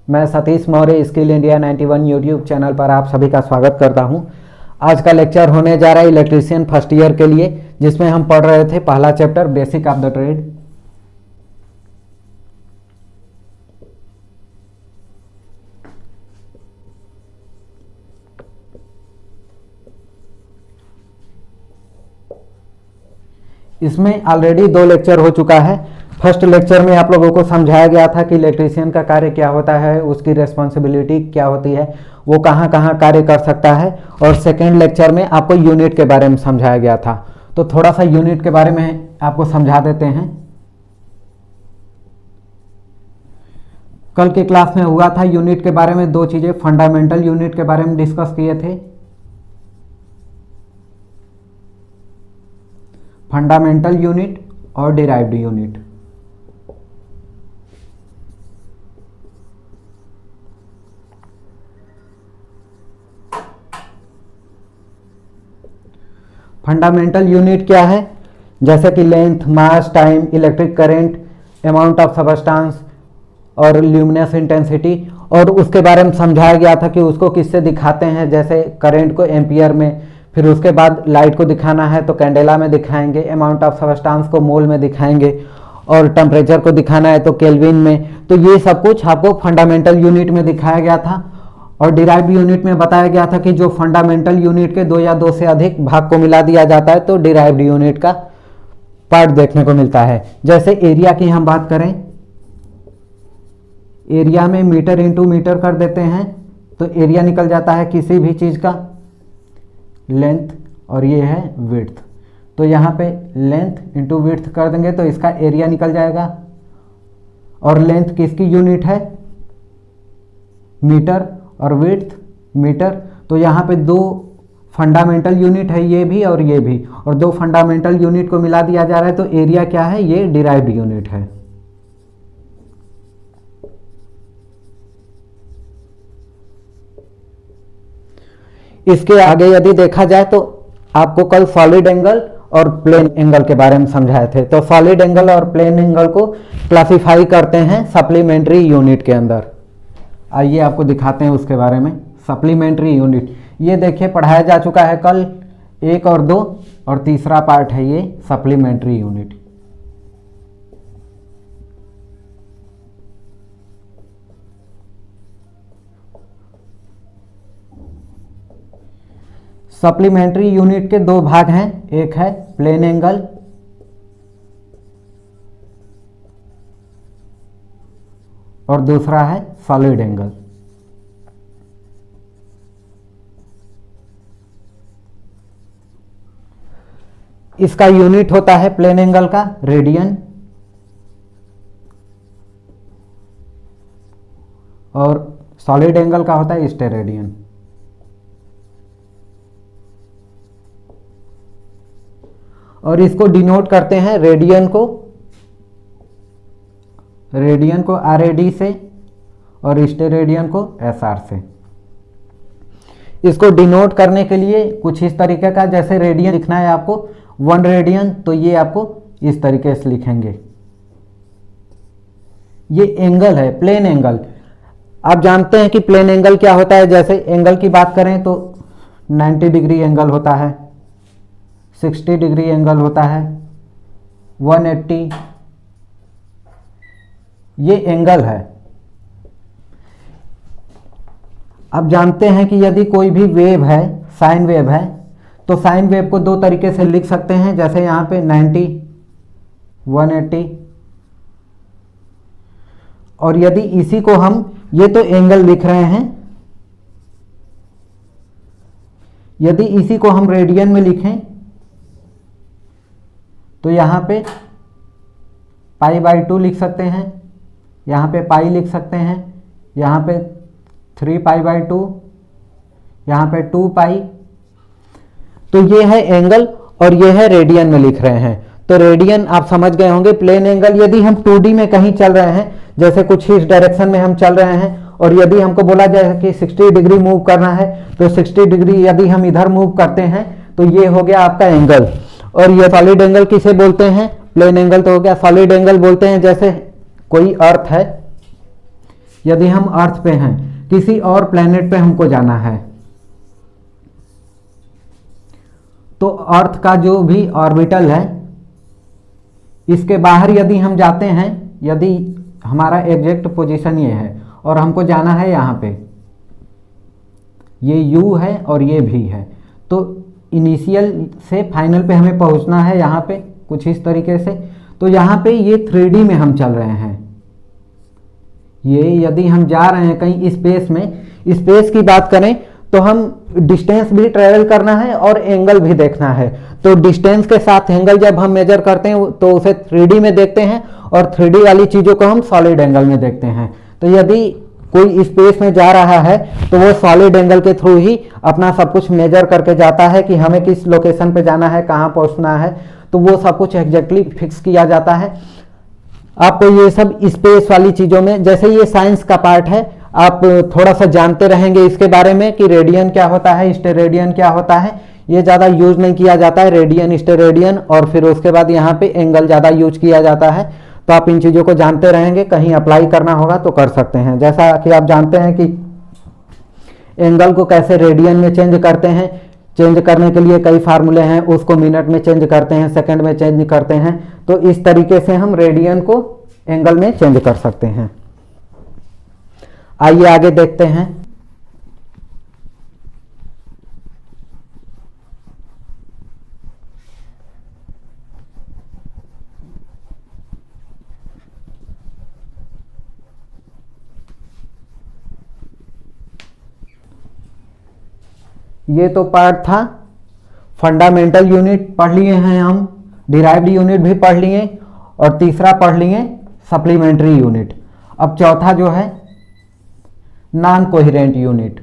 मैं Satish Maurya skill India 91 YouTube channel पर आप सभी का स्वागत करता हूं। आज का लेक्चर होने जा रहा है इलेक्ट्रीशियन फर्स्ट ईयर के लिए, जिसमें हम पढ़ रहे थे पहला chapter basic of the trade. इसमें ऑलरेडी 2 लेक्चर हो चुका है। फर्स्ट लेक्चर में आप लोगों को समझाया गया था कि इलेक्ट्रीशियन का कार्य क्या होता है, उसकी रेस्पॉन्सिबिलिटी क्या होती है, वो कहाँ कहाँ कार्य कर सकता है। और सेकेंड लेक्चर में आपको यूनिट के बारे में समझाया गया था। तो थोड़ा सा यूनिट के बारे में आपको समझा देते हैं। कल के क्लास में हुआ था यूनिट के बारे में 2 चीज़ें, फंडामेंटल यूनिट के बारे में डिस्कस किए थे, फंडामेंटल यूनिट और डिराइव्ड यूनिट। फंडामेंटल यूनिट क्या है? जैसे कि length, mass, time, electric current, amount of substance और ल्यूमिनस इंटेंसिटी। और उसके बारे में समझाया गया था कि उसको किससे दिखाते हैं, जैसे करंट को एम्पियर में, फिर उसके बाद लाइट को दिखाना है तो कैंडेला में दिखाएंगे, अमाउंट ऑफ सबस्टेंस को मोल में दिखाएंगे, और टेम्परेचर को दिखाना है तो केल्विन में। तो ये सब कुछ आपको फंडामेंटल यूनिट में दिखाया गया था। और डिराइव्ड यूनिट में बताया गया था कि जो फंडामेंटल यूनिट के 2 या 2 से अधिक भाग को मिला दिया जाता है तो डिराइव्ड यूनिट का पार्ट देखने को मिलता है। जैसे एरिया की हम बात करें, एरिया में मीटर इंटू मीटर कर देते हैं तो एरिया निकल जाता है किसी भी चीज़ का लेंथ, और ये है विड्थ। तो यहाँ पे लेंथ इंटू विड्थ कर देंगे तो इसका एरिया निकल जाएगा। और लेंथ किसकी यूनिट है? मीटर, और विड्थ मीटर। तो यहाँ पे 2 फंडामेंटल यूनिट है, ये भी और ये भी, और 2 फंडामेंटल यूनिट को मिला दिया जा रहा है तो एरिया क्या है? ये डिराइव्ड यूनिट है। इसके आगे यदि देखा जाए तो आपको कल सॉलिड एंगल और प्लेन एंगल के बारे में समझाए थे। तो सॉलिड एंगल और प्लेन एंगल को क्लासिफाई करते हैं सप्लीमेंट्री यूनिट के अंदर। आइए आपको दिखाते हैं उसके बारे में। सप्लीमेंट्री यूनिट ये देखिए पढ़ाया जा चुका है कल 1 और 2, और तीसरा पार्ट है ये सप्लीमेंट्री यूनिट। सप्लीमेंट्री यूनिट के 2 भाग हैं, एक है प्लेन एंगल और दूसरा है सॉलिड एंगल। इसका यूनिट होता है प्लेन एंगल का रेडियन, और सॉलिड एंगल का होता है स्टेरेडियन। और इसको डिनोट करते हैं रेडियन को RAD से और स्टेरेडियन को SR से। इसको डिनोट करने के लिए कुछ इस तरीके का, जैसे रेडियन लिखना है आपको 1 रेडियन, तो ये आपको इस तरीके से लिखेंगे। ये एंगल है प्लेन एंगल। आप जानते हैं कि प्लेन एंगल क्या होता है। जैसे एंगल की बात करें तो 90 डिग्री एंगल होता है, 60 डिग्री एंगल होता है, 180, ये एंगल है। आप जानते हैं कि यदि कोई भी वेव है, साइन वेव है, तो साइन वेव को 2 तरीके से लिख सकते हैं। जैसे यहाँ पे 90, 180, और यदि इसी को हम, ये तो एंगल लिख रहे हैं, यदि इसी को हम रेडियन में लिखें तो यहाँ पे π/2 लिख सकते हैं, यहाँ पे पाई लिख सकते हैं, यहाँ पे 3π/2, यहाँ पे 2π। तो ये है एंगल और ये है रेडियन में लिख रहे हैं। तो रेडियन आप समझ गए होंगे। प्लेन एंगल यदि हम 2D में कहीं चल रहे हैं, जैसे कुछ इस डायरेक्शन में हम चल रहे हैं, और यदि हमको बोला जाए कि 60 डिग्री मूव करना है तो 60 डिग्री यदि हम इधर मूव करते हैं तो ये हो गया आपका एंगल। और ये सॉलिड एंगल किसे बोलते हैं? प्लेन एंगल तो हो गया। सॉलिड एंगल बोलते हैं जैसे कोई अर्थ है, यदि हम अर्थ पे हैं, किसी और प्लेनेट पे हमको जाना है, तो अर्थ का जो भी ऑर्बिटल है इसके बाहर यदि हम जाते हैं, यदि हमारा एग्जैक्ट पोजीशन ये है और हमको जाना है यहाँ पे, ये U है और ये V है, तो इनिशियल से फाइनल पे हमें पहुँचना है यहाँ पे कुछ इस तरीके से। तो यहाँ पे ये 3D में हम चल रहे हैं, ये यदि हम जा रहे हैं कहीं स्पेस में, स्पेस की बात करें तो हम डिस्टेंस भी ट्रेवल करना है और एंगल भी देखना है। तो डिस्टेंस के साथ एंगल जब हम मेजर करते हैं तो उसे 3D में देखते हैं और 3D वाली चीज़ों को हम सॉलिड एंगल में देखते हैं। तो यदि कोई स्पेस में जा रहा है तो वो सॉलिड एंगल के थ्रू ही अपना सब कुछ मेजर करके जाता है कि हमें किस लोकेशन पे जाना है, कहाँ पहुँचना है, तो वो सब कुछ एग्जैक्टली फिक्स किया जाता है। आपको ये सब स्पेस वाली चीज़ों में, जैसे ये साइंस का पार्ट है, आप थोड़ा सा जानते रहेंगे इसके बारे में कि रेडियन क्या होता है, स्टेरेडियन क्या होता है। ये ज़्यादा यूज नहीं किया जाता है, रेडियन स्टेरेडियन, और फिर उसके बाद यहाँ पे एंगल ज़्यादा यूज किया जाता है। तो आप इन चीज़ों को जानते रहेंगे, कहीं अप्लाई करना होगा तो कर सकते हैं। जैसा कि आप जानते हैं कि एंगल को कैसे रेडियन में चेंज करते हैं, चेंज करने के लिए कई फार्मूले हैं, उसको मिनट में चेंज करते हैं, सेकंड में चेंज करते हैं। तो इस तरीके से हम रेडियन को एंगल में चेंज कर सकते हैं। आइए आगे देखते हैं। ये तो पार्ट था, फंडामेंटल यूनिट पढ़ लिए हैं हम, डिराइव्ड यूनिट भी पढ़ लिए और तीसरा पढ़ लिए सप्लीमेंट्री यूनिट। अब चौथा जो है नॉन कोहेरेंट यूनिट।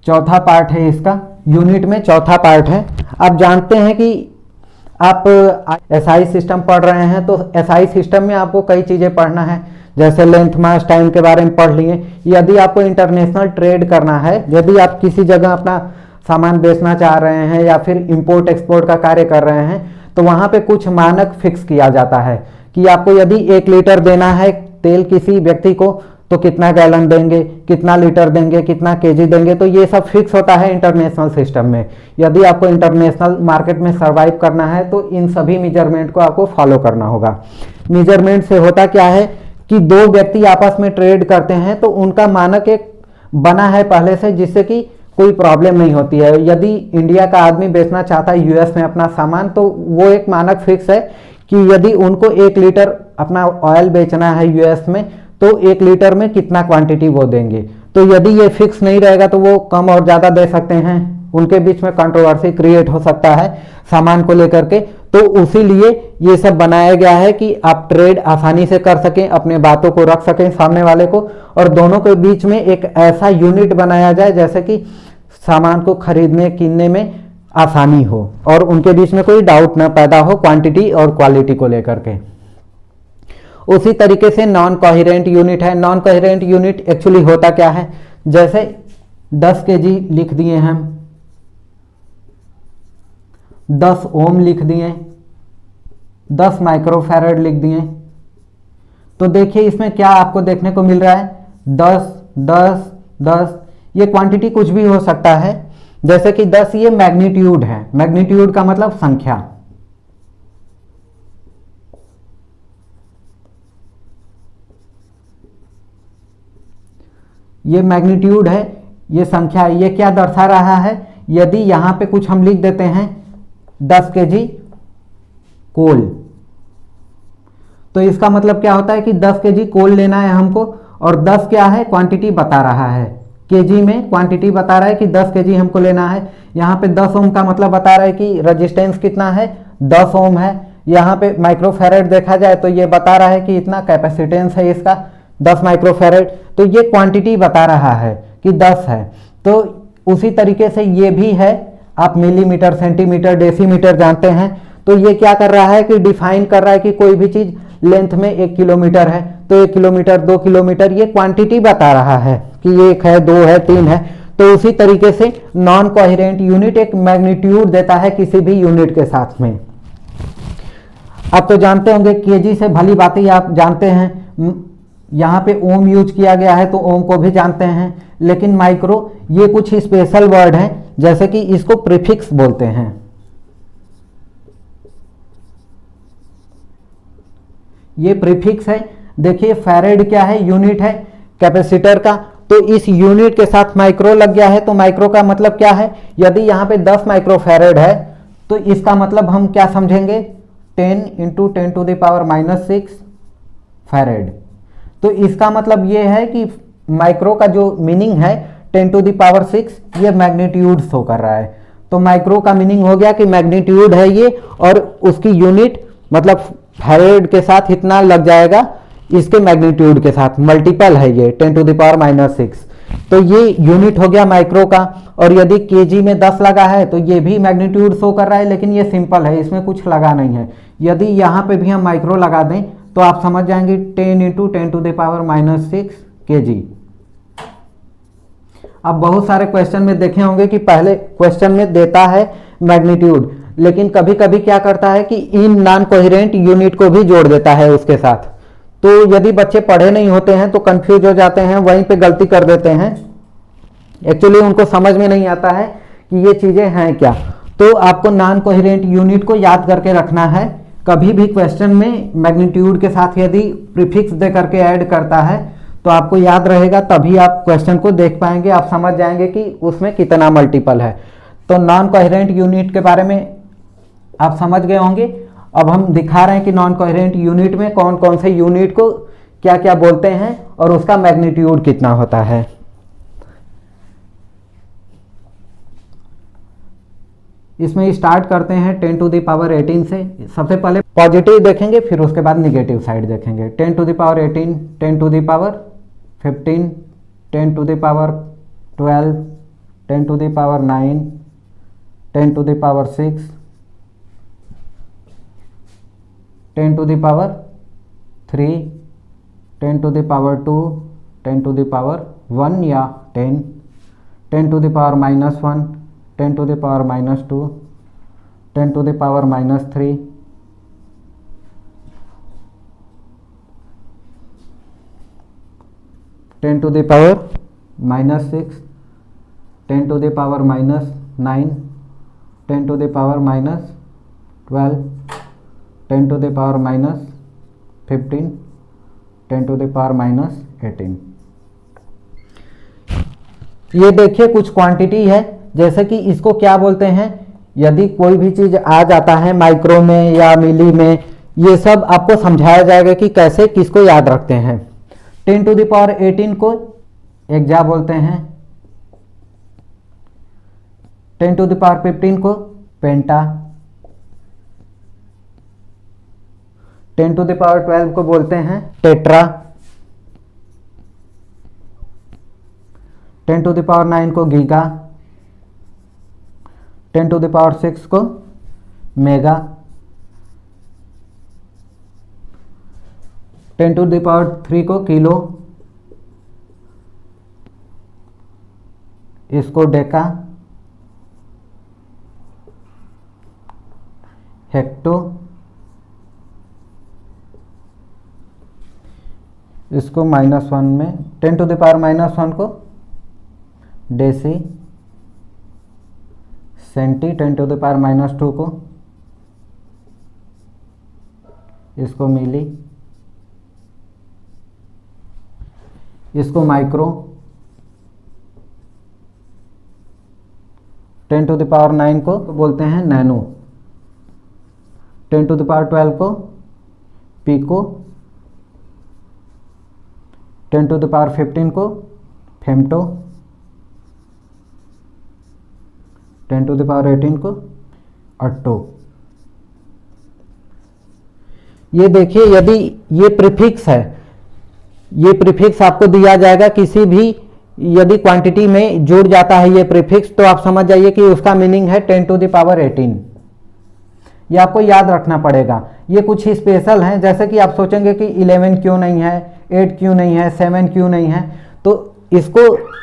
चौथा पार्ट है इसका, यूनिट में चौथा पार्ट है। आप जानते हैं कि आप एसआई सिस्टम पढ़ रहे हैं, तो एसआई सिस्टम में आपको कई चीज़ें पढ़ना है, जैसे लेंथ मास टाइम के बारे में पढ़ लिए। यदि आपको इंटरनेशनल ट्रेड करना है, यदि आप किसी जगह अपना सामान बेचना चाह रहे हैं या फिर इंपोर्ट एक्सपोर्ट का कार्य कर रहे हैं, तो वहाँ पे कुछ मानक फिक्स किया जाता है कि आपको यदि 1 लीटर देना है तेल किसी व्यक्ति को तो कितना गैलन देंगे, कितना लीटर देंगे, कितना केजी देंगे। तो ये सब फिक्स होता है इंटरनेशनल सिस्टम में। यदि आपको इंटरनेशनल मार्केट में सर्वाइव करना है तो इन सभी मेजरमेंट को आपको फॉलो करना होगा। मेजरमेंट से होता क्या है कि दो व्यक्ति आपस में ट्रेड करते हैं तो उनका मानक एक बना है पहले से, जिससे कि कोई प्रॉब्लम नहीं होती है। यदि इंडिया का आदमी बेचना चाहता है यूएस में अपना सामान, तो वो एक मानक फिक्स है कि यदि उनको 1 लीटर अपना ऑयल बेचना है यूएस में, तो 1 लीटर में कितना क्वांटिटी वो देंगे। तो यदि ये फिक्स नहीं रहेगा तो वो कम और ज़्यादा दे सकते हैं, उनके बीच में कंट्रोवर्सी क्रिएट हो सकता है सामान को लेकर के। तो उसी लिए ये सब बनाया गया है कि आप ट्रेड आसानी से कर सकें, अपने बातों को रख सकें सामने वाले को, और दोनों के बीच में एक ऐसा यूनिट बनाया जाए जैसे कि सामान को खरीदने किनने में आसानी हो और उनके बीच में कोई डाउट न पैदा हो क्वांटिटी और क्वालिटी को लेकर के। उसी तरीके से नॉन कोहेरेंट यूनिट है। नॉन कोहेरेंट यूनिट एक्चुअली होता क्या है, जैसे 10 केजी लिख दिए हम, 10 ओम लिख दिए, 10 माइक्रोफैरड लिख दिए, तो देखिए इसमें क्या आपको देखने को मिल रहा है, 10 10 10। ये क्वांटिटी कुछ भी हो सकता है, जैसे कि 10 ये मैग्नीट्यूड है। मैग्नीट्यूड का मतलब संख्या। ये मैग्नीट्यूड है, ये संख्या है। ये क्या दर्शा रहा है, यदि यहां पे कुछ हम लिख देते हैं 10 केजी कोल, तो इसका मतलब क्या होता है कि 10 केजी कोल लेना है हमको, और 10 क्या है, क्वांटिटी बता रहा है, केजी में क्वांटिटी बता रहा है कि 10 केजी हमको लेना है। यहाँ पे 10 ओम का मतलब बता रहा है कि रेजिस्टेंस कितना है, 10 ओम है। यहाँ पे माइक्रोफैरड देखा जाए तो ये बता रहा है कि इतना कैपेसिटेंस है इसका, 10 माइक्रोफैरड। तो ये क्वांटिटी बता रहा है कि 10 है। तो उसी तरीके से ये भी है, आप मिलीमीटर, सेंटीमीटर, डेसीमीटर जानते हैं, तो ये क्या कर रहा है कि डिफाइन कर रहा है कि कोई भी चीज़ लेंथ में 1 किलोमीटर है तो 1 किलोमीटर, 2 किलोमीटर, ये क्वांटिटी बता रहा है कि 1 है, 2 है, 3 है। तो उसी तरीके से नॉन कोहेरेंट यूनिट एक मैग्नीट्यूड देता है किसी भी यूनिट के साथ में। आप तो जानते होंगे केजी से भली बातें आप जानते हैं, यहाँ पे ओम यूज किया गया है तो ओम को भी जानते हैं, लेकिन माइक्रो ये कुछ स्पेशल वर्ड है, जैसे कि इसको प्रीफिक्स बोलते हैं। ये प्रीफिक्स है। देखिए फैरेड क्या है, यूनिट है कैपेसिटर का, तो इस यूनिट के साथ माइक्रो लग गया है, तो माइक्रो का मतलब क्या है, यदि यहाँ पे 10 माइक्रो फैरेड है तो इसका मतलब हम क्या समझेंगे, 10 × 10⁻⁻6 फैरेड। तो इसका मतलब ये है कि माइक्रो का जो मीनिंग है 10⁻6 ये मैग्नीट्यूड शो कर रहा है। तो माइक्रो का मीनिंग हो गया कि मैग्नीट्यूड है ये, और उसकी यूनिट मतलब फैरेड के साथ इतना लग जाएगा, इसके मैग्नीट्यूड के साथ मल्टीपल है ये 10⁻6। तो ये यूनिट हो गया माइक्रो का। और यदि केजी में 10 लगा है तो ये भी मैग्नीट्यूड शो कर रहा है, लेकिन ये सिंपल है, इसमें कुछ लगा नहीं है। यदि यहाँ पे भी हम माइक्रो लगा दें तो आप समझ जाएंगे 10 × 10⁻6 kg। अब बहुत सारे क्वेश्चन में देखे होंगे कि पहले क्वेश्चन में देता है मैग्नीट्यूड, लेकिन कभी कभी क्या करता है कि इन नॉन कोहेरेंट यूनिट को भी जोड़ देता है उसके साथ। तो यदि बच्चे पढ़े नहीं होते हैं तो कंफ्यूज हो जाते हैं, वहीं पे गलती कर देते हैं, एक्चुअली उनको समझ में नहीं आता है कि ये चीज़ें हैं क्या। तो आपको नॉन कोहेरेंट यूनिट को याद करके रखना है। कभी भी क्वेश्चन में मैग्नीट्यूड के साथ यदि प्रीफिक्स दे करके ऐड करता है तो आपको याद रहेगा, तभी आप क्वेश्चन को देख पाएंगे, आप समझ जाएंगे कि उसमें कितना मल्टीपल है। तो नॉन कोहेरेंट यूनिट के बारे में आप समझ गए होंगे। अब हम दिखा रहे हैं कि नॉन कोहेरेंट यूनिट में कौन कौन से यूनिट को क्या क्या बोलते हैं और उसका मैग्नीट्यूड कितना होता है। इसमें स्टार्ट करते हैं 10⁻18 से। सबसे पहले पॉजिटिव देखेंगे, फिर उसके बाद निगेटिव साइड देखेंगे। 10⁻18, 10⁻15, 10⁻12, 10⁻9, 10⁻6, 10⁻3, 10⁻2, 10⁻1 या 10, 10⁻−1, 10⁻−2, 10⁻−3, 10⁻−6, 10⁻−9, 10⁻−12, 10⁻−15, 10⁻−18। ये देखिए कुछ क्वांटिटी है, जैसे कि इसको क्या बोलते हैं, यदि कोई भी चीज आ जाता है माइक्रो में या मिली में, ये सब आपको समझाया जाएगा कि कैसे किसको याद रखते हैं। 10⁻18 को एक्जा बोलते हैं, 10⁻15 को पेंटा, 10⁻12 को बोलते हैं टेट्रा, 10⁻9 को गीगा, 10⁻6 को मेगा, 10⁻3 को किलो, इसको डेका, हेक्टो, इसको -1 में 10⁻−1 को डेसी, सेंटी, 10⁻−2 को इसको मिली, इसको माइक्रो, 10⁻9 को बोलते हैं नैनो, 10⁻12 को पिको, 10⁻15 को फेम्टो, 10⁻18 को अट्टो। ये देखिए, यदि ये प्रीफिक्स है, ये प्रीफिक्स आपको दिया जाएगा किसी भी, यदि क्वांटिटी में जुड़ जाता है ये प्रीफिक्स, तो आप समझ जाइए कि उसका मीनिंग है 10⁻18। ये आपको याद रखना पड़ेगा। ये कुछ ही स्पेशल हैं, जैसे कि आप सोचेंगे कि 11 क्यों नहीं है, 8 क्यों नहीं है, 7 क्यों नहीं है, तो इसको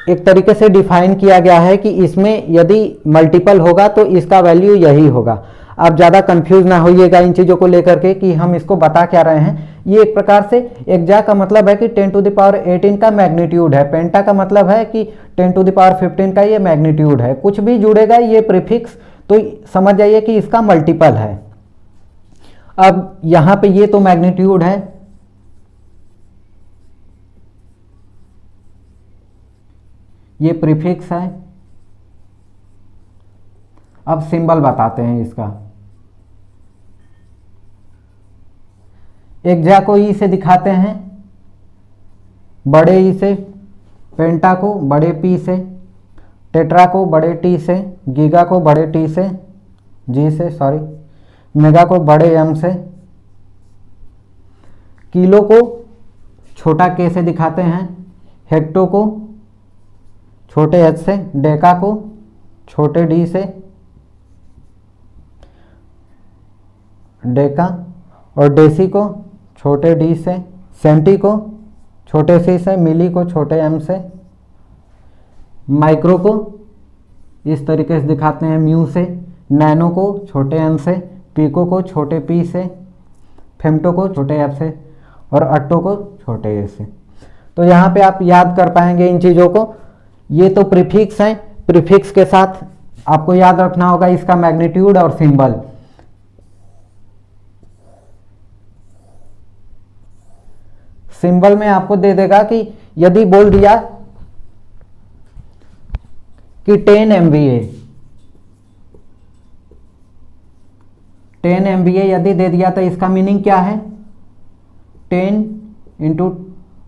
एक तरीके से डिफाइन किया गया है कि इसमें यदि मल्टीपल होगा तो इसका वैल्यू यही होगा। आप ज़्यादा कंफ्यूज ना होइएगा इन चीज़ों को लेकर के कि हम इसको बता क्या रहे हैं। ये एक प्रकार से एक्जा का मतलब है कि 10⁻18 का मैग्नीट्यूड है, पेंटा का मतलब है कि 10⁻15 का ये मैग्नीट्यूड है। कुछ भी जुड़ेगा ये प्रीफिक्स तो समझ जाइए कि इसका मल्टीपल है। अब यहाँ पे ये तो मैग्नीट्यूड है, ये प्रीफिक्स है। अब सिंबल बताते हैं इसका। एक्जा को ई से दिखाते हैं, बड़े ई से, पेंटा को बड़े पी से, टेट्रा को बड़े टी से, गीगा को बड़े टी से, जी से सॉरी, मेगा को बड़े एम से, किलो को छोटा के से दिखाते हैं, हेक्टो को छोटे एच से, डेका को छोटे डी से, डेका, और डेसी को छोटे डी से, सेंटी को छोटे सी से, मिली को छोटे एम से, माइक्रो को इस तरीके से दिखाते हैं म्यू से, नैनो को छोटे एन से, पिको को छोटे पी से, फेम्टो को छोटे एफ से, और अट्टो को छोटे ए से। तो यहाँ पे आप याद कर पाएंगे इन चीज़ों को। ये तो प्रीफिक्स हैं, प्रीफिक्स के साथ आपको याद रखना होगा इसका मैग्नीट्यूड और सिंबल। सिंबल में आपको दे देगा कि यदि बोल दिया कि 10 MVA, 10 MVA यदि दे दिया तो इसका मीनिंग क्या है? 10 ×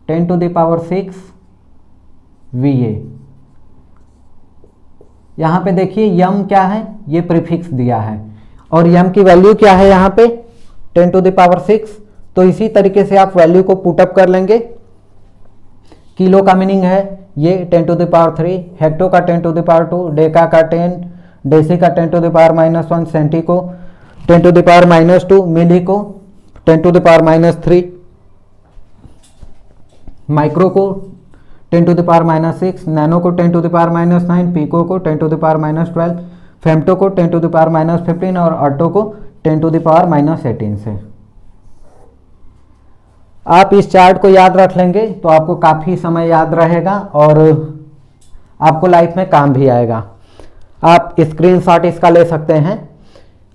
10⁶ VA। यहाँ पे देखिए यम क्या है, ये प्रीफिक्स दिया है और यम की वैल्यू क्या है यहाँ पे 10⁶। तो इसी तरीके से आप वैल्यू को पुटअप कर लेंगे। किलो का मीनिंग है ये 10⁻3, हेक्टो का 10⁻2, डेका का 10, डेसी का 10⁻⁻1, सेंटी को 10⁻⁻2, मिली को 10⁻⁻3, माइक्रो को 10⁻⁻6, नैनो को 10⁻⁻9, पिको को 10⁻⁻12, फेम्टो को 10⁻⁻15 और अट्टो को 10⁻⁻18 से। आप इस चार्ट को याद रख लेंगे तो आपको काफ़ी समय याद रहेगा और आपको लाइफ में काम भी आएगा। आप स्क्रीनशॉट इसका ले सकते हैं,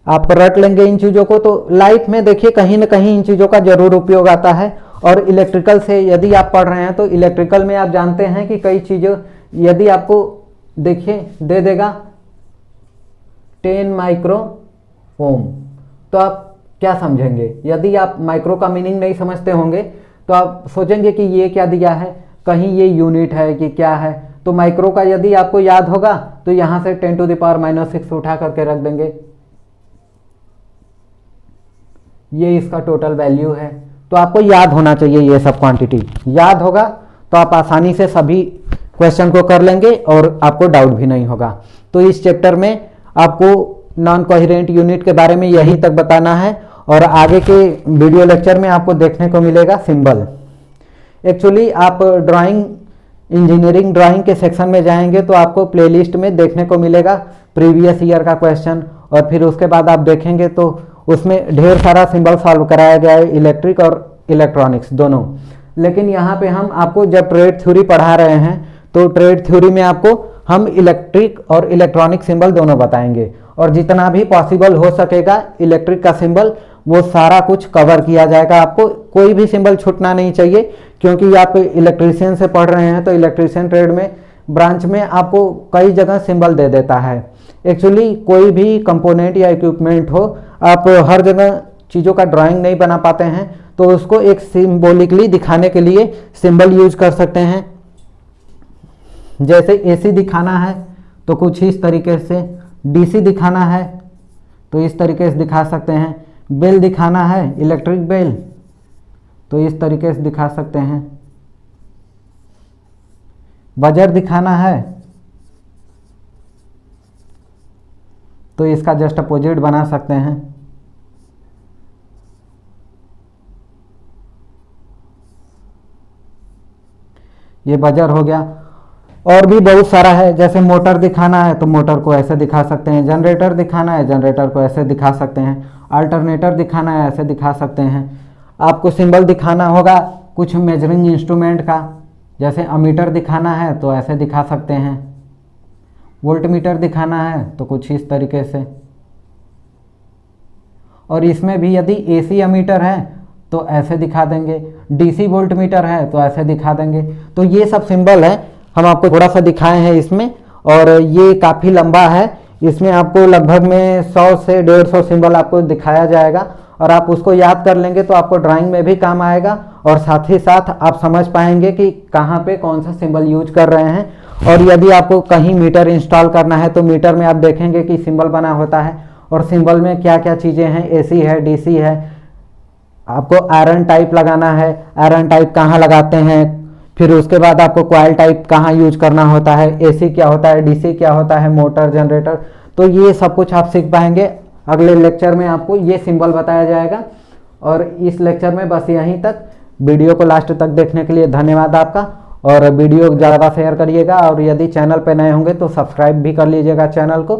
आप रट लेंगे इन चीज़ों को तो लाइफ में देखिए कहीं ना कहीं इन चीज़ों का ज़रूर उपयोग आता है। और इलेक्ट्रिकल से यदि आप पढ़ रहे हैं तो इलेक्ट्रिकल में आप जानते हैं कि कई चीज़ों यदि आपको देखिए दे देगा 10 माइक्रो ओम, तो आप क्या समझेंगे? यदि आप माइक्रो का मीनिंग नहीं समझते होंगे तो आप सोचेंगे कि ये क्या दिया है, कहीं ये यूनिट है कि क्या है। तो माइक्रो का यदि आपको याद होगा तो यहाँ से 10⁻⁻6 उठा करके रख देंगे, ये इसका टोटल वैल्यू है। तो आपको याद होना चाहिए ये सब क्वांटिटी, याद होगा तो आप आसानी से सभी क्वेश्चन को कर लेंगे और आपको डाउट भी नहीं होगा। तो इस चैप्टर में आपको नॉन कोहेरेंट यूनिट के बारे में यहीं तक बताना है और आगे के वीडियो लेक्चर में आपको देखने को मिलेगा सिंबल। एक्चुअली आप ड्राइंग इंजीनियरिंग ड्राइंग के सेक्शन में जाएंगे तो आपको प्लेलिस्ट में देखने को मिलेगा प्रीवियस ईयर का क्वेश्चन, और फिर उसके बाद आप देखेंगे तो उसमें ढेर सारा सिंबल सॉल्व कराया गया है, इलेक्ट्रिक और इलेक्ट्रॉनिक्स दोनों। लेकिन यहाँ पे हम आपको जब ट्रेड थ्योरी पढ़ा रहे हैं तो ट्रेड थ्योरी में आपको हम इलेक्ट्रिक और इलेक्ट्रॉनिक सिंबल दोनों बताएंगे और जितना भी पॉसिबल हो सकेगा इलेक्ट्रिक का सिंबल वो सारा कुछ कवर किया जाएगा। आपको कोई भी सिंबल छूटना नहीं चाहिए क्योंकि आप इलेक्ट्रीशियन से पढ़ रहे हैं तो इलेक्ट्रीशियन ट्रेड में ब्रांच में आपको कई जगह सिंबल दे देता है। एक्चुअली कोई भी कंपोनेंट या इक्विपमेंट हो, आप हर जगह चीज़ों का ड्राइंग नहीं बना पाते हैं तो उसको एक सिंबॉलिकली दिखाने के लिए सिंबल यूज कर सकते हैं। जैसे एसी दिखाना है तो कुछ इस तरीके से, डीसी दिखाना है तो इस तरीके से दिखा सकते हैं, बेल दिखाना है इलेक्ट्रिक बेल तो इस तरीके से दिखा सकते हैं, बजर दिखाना है तो इसका जस्ट अपोजिट बना सकते हैं। ये बजर हो गया। और भी बहुत सारा है, जैसे मोटर दिखाना है तो मोटर को ऐसे दिखा सकते हैं, जनरेटर दिखाना है जनरेटर को ऐसे दिखा सकते हैं, अल्टरनेटर दिखाना है ऐसे दिखा सकते हैं। आपको सिंबल दिखाना होगा कुछ मेजरिंग इंस्ट्रूमेंट का, जैसे अमीटर दिखाना है तो ऐसे दिखा सकते हैं, वोल्टमीटर दिखाना है तो कुछ इस तरीके से। और इसमें भी यदि एसी अमीटर है तो ऐसे दिखा देंगे, डीसी वोल्टमीटर है तो ऐसे दिखा देंगे। तो ये सब सिंबल है, हम आपको थोड़ा सा दिखाए हैं इसमें, और ये काफ़ी लंबा है, इसमें आपको लगभग में 100 से 150 सिंबल आपको दिखाया जाएगा, और आप उसको याद कर लेंगे तो आपको ड्राइंग में भी काम आएगा, और साथ ही साथ आप समझ पाएंगे कि कहाँ पे कौन सा सिंबल यूज कर रहे हैं। और यदि आपको कहीं मीटर इंस्टॉल करना है तो मीटर में आप देखेंगे कि सिंबल बना होता है, और सिंबल में क्या क्या चीज़ें हैं, एसी है, डीसी है, आपको आयरन टाइप लगाना है, आयरन टाइप कहाँ लगाते हैं, फिर उसके बाद आपको कॉइल टाइप कहाँ यूज करना होता है, एसी क्या होता है, डीसी क्या होता है, मोटर, जनरेटर। तो ये सब कुछ आप सीख पाएंगे। अगले लेक्चर में आपको ये सिंबल बताया जाएगा। और इस लेक्चर में बस यहीं तक। वीडियो को लास्ट तक देखने के लिए धन्यवाद आपका, और वीडियो ज़्यादा शेयर करिएगा, और यदि चैनल पर नए होंगे तो सब्सक्राइब भी कर लीजिएगा चैनल को।